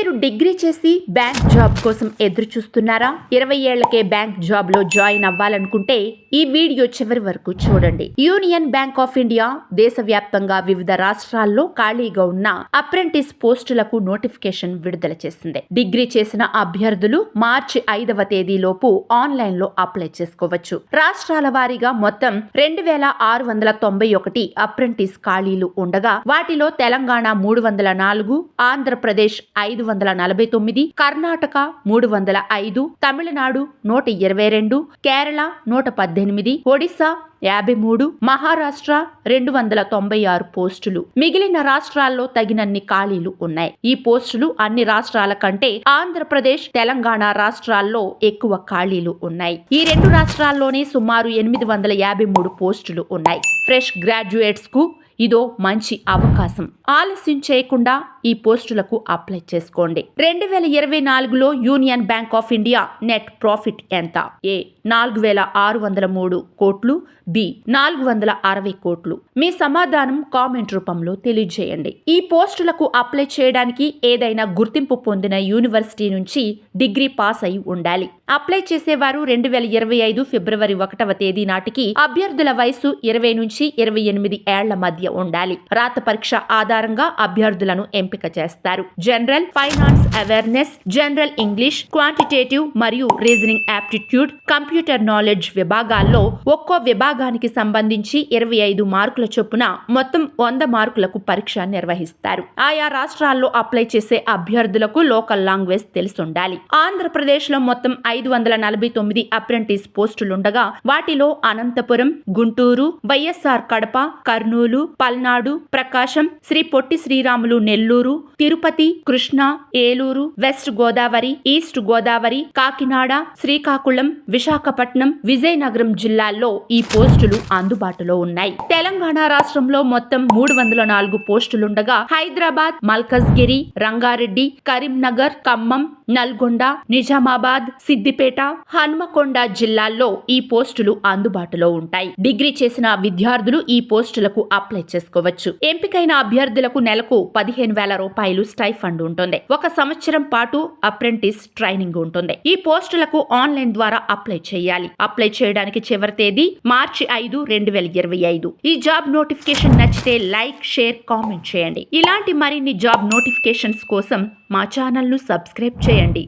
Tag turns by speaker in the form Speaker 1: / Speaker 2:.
Speaker 1: మీరు డిగ్రీ చేసి bank job కోసం ఎదురు చూస్తున్నారా? 20 ఏళ్లకే బ్యాంక్ జాబ్ లో జాయిన్ అవ్వాలనుకుంటే ఈ వీడియో చివరి వరకు చూడండి. యూనియన్ బ్యాంక్ ఆఫ్ ఇండియా దేశవ్యాప్తంగా వివిధ రాష్ట్రాల్లో ఖాళీగా ఉన్న అప్రెంటిస్ పోస్టులకు నోటిఫికేషన్ విడుదల చేసింది. డిగ్రీ చేసిన అభ్యర్థులు మార్చి 5వ తేదీలోపు ఆన్లైన్ లో అప్లై చేసుకోవచ్చు. రాష్ట్రాల వారీగా మొత్తం 2691 అప్రెంటిస్ ఖాళీలు ఉండగా వాటిలో తెలంగాణ 304, ఆంధ్రప్రదేశ్ 549, కర్ణాటక 305, తమిళనాడు 122, కేరళ 118, ఒడిశా 53, మహారాష్ట్ర 296 పోస్టులు. మిగిలిన రాష్ట్రాల్లో తగినన్ని ఖాళీలు ఉన్నాయి. ఈ పోస్టులు అన్ని రాష్ట్రాల కంటే ఆంధ్రప్రదేశ్, తెలంగాణ రాష్ట్రాల్లో ఎక్కువ ఖాళీలు ఉన్నాయి. ఈ రెండు రాష్ట్రాల్లోనే సుమారు 853 పోస్టులు ఉన్నాయి. ఫ్రెష్ గ్రాడ్యుయేట్స్ కు ఇదో మంచి అవకాశం. ఆలస్యం చేయకుండా ఈ పోస్టులకు అప్లై చేసుకోండి. 2024లో union bank of India net profit ఎంత? ఏ 4603 కోట్లు, బి 460 కోట్లు. మీ సమాధానం కామెంట్ రూపంలో తెలియజేయండి. ఈ పోస్టులకు అప్లై చేయడానికి ఏదైనా గుర్తింపు పొందిన యూనివర్సిటీ నుంచి డిగ్రీ పాస్ అయి ఉండాలి. అప్లై చేసేవారు 2025 ఫిబ్రవరి 1వ తేదీ నాటికి అభ్యర్థుల వయసు 20 నుంచి 28 ఏళ్ల మధ్య ఉండాలి. రాత పరీక్ష ఆధారంగా అభ్యర్థులను ఎంపిక చేస్తారు. General, finance awareness, general English, quantitative మరియు రీజనింగ్ యాప్టిట్యూడ్, కంప్యూటర్ నాలెడ్జ్ విభాగాల్లో ఒక్కో విభాగానికి సంబంధించి 25 మార్కుల చొప్పున మొత్తం 100 మార్కులకు పరీక్ష నిర్వహిస్తారు. ఆయా రాష్ట్రాల్లో అప్లై చేసే అభ్యర్థులకు లోకల్ లాంగ్వేజ్ తెలిసుండాలి. ఆంధ్రప్రదేశ్ లో మొత్తం 549 అప్రెంటిస్ పోస్టులుండగా వాటిలో అనంతపురం, గుంటూరు, వైఎస్ఆర్ కడప, కర్నూలు, పల్నాడు, ప్రకాశం, శ్రీ పొట్టి శ్రీరాములు నెల్లూరు, తిరుపతి, కృష్ణా, ఏలూరు, వెస్ట్ గోదావరి, ఈస్ట్ గోదావరి, కాకినాడ, శ్రీకాకుళం, విశాఖపట్నం, విజయనగరం జిల్లాల్లో ఈ పోస్టులు అందుబాటులో ఉన్నాయి. తెలంగాణ రాష్ట్రంలో మొత్తం 304 పోస్టులుండగా హైదరాబాద్, మల్కజ్గిరి, రంగారెడ్డి, కరీంనగర్, ఖమ్మం, నల్గొండ, నిజామాబాద్, సిద్దిపేట, హన్మకొండ జిల్లాల్లో ఈ పోస్టులు అందుబాటులో ఉంటాయి. డిగ్రీ చేసిన విద్యార్థులు ఈ పోస్టులకు అప్లై చేసుకోవచ్చు. ఎంపికైన అభ్యర్థులకు నెలకు 15,000 రూపాయలు స్టైఫండ్ ఉంటుంది. 1 సంవత్సరం పాటు అప్రెంటిస్ ట్రైనింగ్ ఉంటుంది. ఈ పోస్టులకు ఆన్లైన్ ద్వారా అప్లై చేయాలి. అప్లై చేయడానికి చివరి తేదీ మార్చి 5, 2025. ఈ జాబ్ నోటిఫికేషన్ నచ్చితే లైక్, షేర్, కామెంట్ చేయండి. ఇలాంటి మరిన్ని జాబ్ నోటిఫికేషన్స్ కోసం మా ఛానల్ ను సబ్స్క్రైబ్ చేయండి.